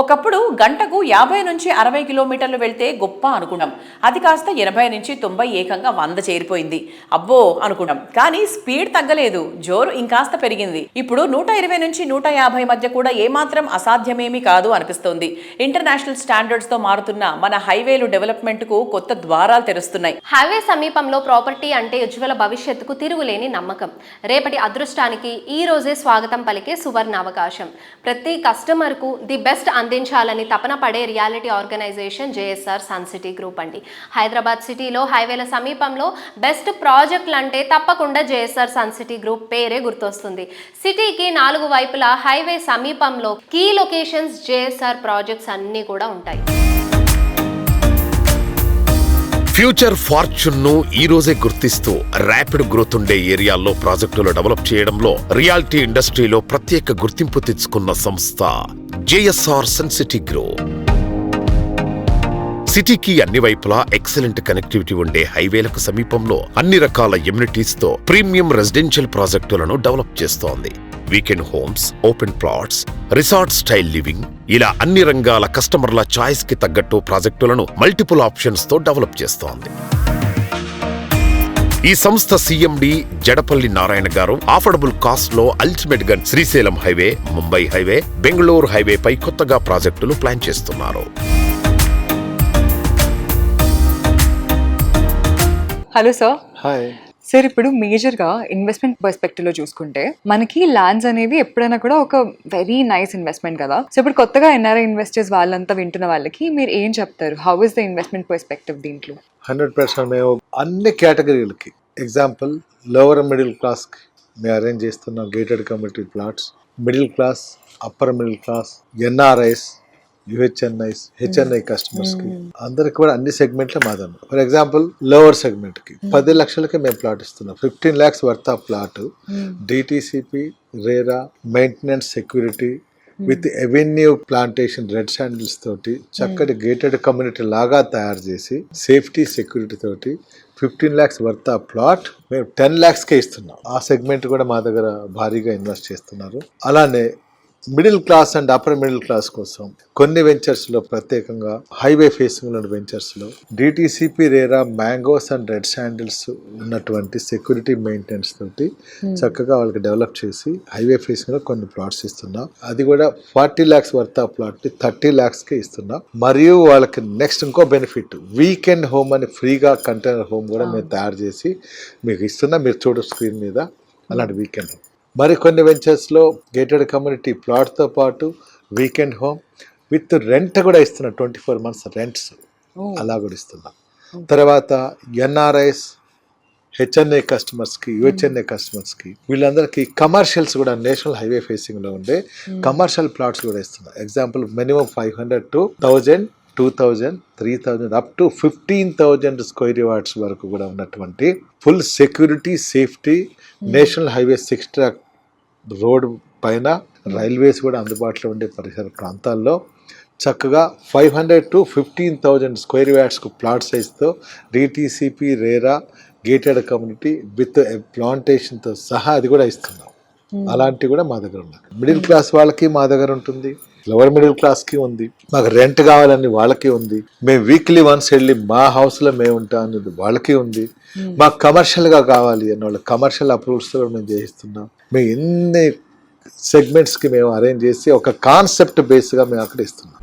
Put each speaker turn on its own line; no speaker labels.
ఒకప్పుడు గంటకు 50 నుంచి 60 కిలోమీటర్లు వెళ్తే గొప్ప అనుకున్నాం. అది కాస్త 80 నుంచి 90 ఏకంగా 100 చేరిపోయింది. అబ్బో అనుకున్నాం. కానీ స్పీడ్ తగ్గలేదు, జోరు ఇంకాస్త పెరిగింది. ఇప్పుడు 120 నుంచి 150 మధ్య కూడా ఏమాత్రం అసాధ్యమేమీ కాదు అనిపిస్తోంది. ఇంటర్నేషనల్ స్టాండర్డ్స్ తో మారుతున్న మన హైవేలు డెవలప్మెంట్ కు కొత్త ద్వారాలు తెరుస్తున్నాయి.
హైవే సమీపంలో ప్రాపర్టీ అంటే ఉజ్వల భవిష్యత్తుకు తిరుగులేని నమ్మకం. రేపటి అదృష్టానికి ఈ రోజే స్వాగతం పలికే సువర్ణ అవకాశం. ప్రతి కస్టమర్ కు ది బెస్ట్ అందించాలని తపన పడే reality organisation JSR sun city group అండి. హైదరాబాద్ సిటీలో హైవేల సమీపంలో బెస్ట్ ప్రాజెక్టులు అంటే తప్పకుండా జేఎస్ఆర్ సన్ సిటీ గ్రూప్ పేరే గుర్తొస్తుంది. సిటీకి 4 వైపులా హైవే సమీపంలో కీ లొకేషన్స్ జేఎస్ఆర్ ప్రాజెక్ట్స్ అన్నీ కూడా ఉంటాయి.
ఫ్యూచర్ ఫార్చ్యూన్ ను ఈ రోజే గుర్తిస్తూ ర్యాపిడ్ గ్రోత్ ఉండే ఏరియాల్లో ప్రాజెక్టులు డెవలప్ చేయడంలో రియాలిటీ ఇండస్ట్రీలో ప్రత్యేక గుర్తింపు తెచ్చుకున్న సంస్థ జేఎస్ఆర్ సన్ సిటీ గ్రూప్. సిటీకి అన్ని వైపులా ఎక్సలెంట్ కనెక్టివిటీ ఉండే హైవేలకు సమీపంలో అన్ని రకాల ఎమ్యూనిటీస్ తో ప్రీమియం రెసిడెన్షియల్ ప్రాజెక్టులను డెవలప్ చేస్తోంది. Weekend homes, open plots, resort style living, ఇలా అన్ని రంగాల కస్టమర్ల చాయిస్ కి తగ్గట్టు ప్రాజెక్టులను మల్టిపుల్ ఆప్షన్స్ తో డెవలప్ చేస్తోంది. ఈ సంస్థ సిఎండి జడపల్లి నారాయణ గారు అఫోర్డబుల్ కాస్ట్ లో అల్టిమేట్ గా Srisailam highway, Mumbai highway, Bengaluru highway పై కొత్తగా ప్రాజెక్టులు ప్లాన్ చేస్తున్నారు.
Hello sir.
హాయ్
సార్, ఇప్పుడు మేజర్గా ఇన్వెస్ట్మెంట్ పర్స్పెక్టివ్లో చూసుకుంటే మనకి ల్యాండ్స్ అనేవి ఎప్పుడైనా కూడా ఒక వెరీ నైస్ ఇన్వెస్ట్మెంట్ కదా. సో ఇప్పుడు కొత్తగా ఎన్ఆర్ఐ ఇన్వెస్టర్స్ వాళ్ళంతా వింటున్న వాళ్ళకి మీరు ఏం చెప్తారు? How is the investment perspective దీంట్లో?
100% మేము అన్ని కేటగిరీలకి, ఎగ్జాంపుల్ లోవర్ మిడిల్ క్లాస్కి మేము అరేంజ్ చేస్తున్నాం gated community plots, middle class, upper middle class, NRIs, UHNIs, HNI customers కి అందరికి కూడా అన్ని సెగ్మెంట్ల మాదన్న. ఫర్ ఎగ్జాంపుల్ లోవర్ సెగ్మెంట్ కి 10 లక్షలకి మేము ప్లాట్ ఇస్తున్నాం. 15 lakhs worth of plot, DTCP, RERA, maintenance, security with avenue plantation, red sandals తోటి చక్కటి గేటెడ్ కమ్యూనిటీ లాగా తయారు చేసి సేఫ్టీ, సెక్యూరిటీ తోటి 15 lakhs వర్త్ ఆఫ్ ప్లాట్ మేము 10 lakhsకే ఇస్తున్నాం. ఆ సెగ్మెంట్ కూడా మా దగ్గర భారీగా ఇన్వెస్ట్ చేస్తున్నారు. అలానే middle class and upper middle class కోసం కొన్ని వెంచర్స్లో, ప్రత్యేకంగా హైవే ఫేసింగ్ ఉన్న వెంచర్స్లో DTCP, RERA, mangoes and red sandals ఉన్నటువంటి సెక్యూరిటీ మెయింటెనెన్స్ తోటి చక్కగా వాళ్ళకి డెవలప్ చేసి హైవే ఫేసింగ్లో కొన్ని ప్లాట్స్ ఇస్తున్నాం. అది కూడా 40 lakhs వర్త్ ఆఫ్ ప్లాట్ని 30 lakhsకే ఇస్తున్నాం. మరియు వాళ్ళకి నెక్స్ట్ ఇంకో బెనిఫిట్, వీకెండ్ హోమ్ అని ఫ్రీగా కంటైనర్ హోమ్ కూడా మేము తయారు చేసి మీకు ఇస్తున్నాం. మీరు చూడ స్క్రీన్ మీద అలాంటి వీకెండ్ హోమ్. మరి కొన్ని వెంచర్స్లో గేటెడ్ కమ్యూనిటీ ప్లాట్తో పాటు వీకెండ్ హోమ్ విత్ రెంట్ కూడా ఇస్తున్నాం. 24 months రెంట్స్ అలా కూడా ఇస్తున్నాం. తర్వాత ఎన్ఆర్ఐస్, హెచ్ఎన్ఐ కస్టమర్స్కి, యుహెచ్ఎన్ఐ కస్టమర్స్కి, వీళ్ళందరికీ కమర్షియల్స్ కూడా నేషనల్ హైవే ఫేసింగ్లో ఉండే కమర్షియల్ ప్లాట్స్ కూడా ఇస్తున్నాం. Example minimum 500 to 1000, 2000, 3000 up to 15,000 square yards వరకు కూడా ఉన్నటువంటి full security, safety, national highway 6 track road పైన రైల్వేస్ కూడా అందుబాటులో ఉండే పరిసర ప్రాంతాల్లో చక్కగా 500 to 15,000 స్క్వేర్ యార్డ్స్కు ప్లాట్ సైజ్తో DTCP, RERA, gated community with ప్లాంటేషన్తో సహా అది కూడా ఇస్తున్నాం. అలాంటివి కూడా మా దగ్గర ఉన్నాయి. మిడిల్ క్లాస్ వాళ్ళకి మా దగ్గర ఉంటుంది, లోవర్ మిడిల్ క్లాస్కి ఉంది, మాకు రెంట్ కావాలని వాళ్ళకి ఉంది, మేము వీక్లీ వన్స్ వెళ్ళి మా హౌస్లో మేము ఉంటాం అనేది వాళ్ళకి ఉంది, మాకు కమర్షియల్గా కావాలి అన్న వాళ్ళు కమర్షియల్ అప్రూవల్స్ కూడా మేము చేయిస్తున్నాం. మేము ఎన్ని సెగ్మెంట్స్కి మేము అరేంజ్ చేసి ఒక కాన్సెప్ట్ బేస్గా మేము అక్కడ ఇస్తున్నాం.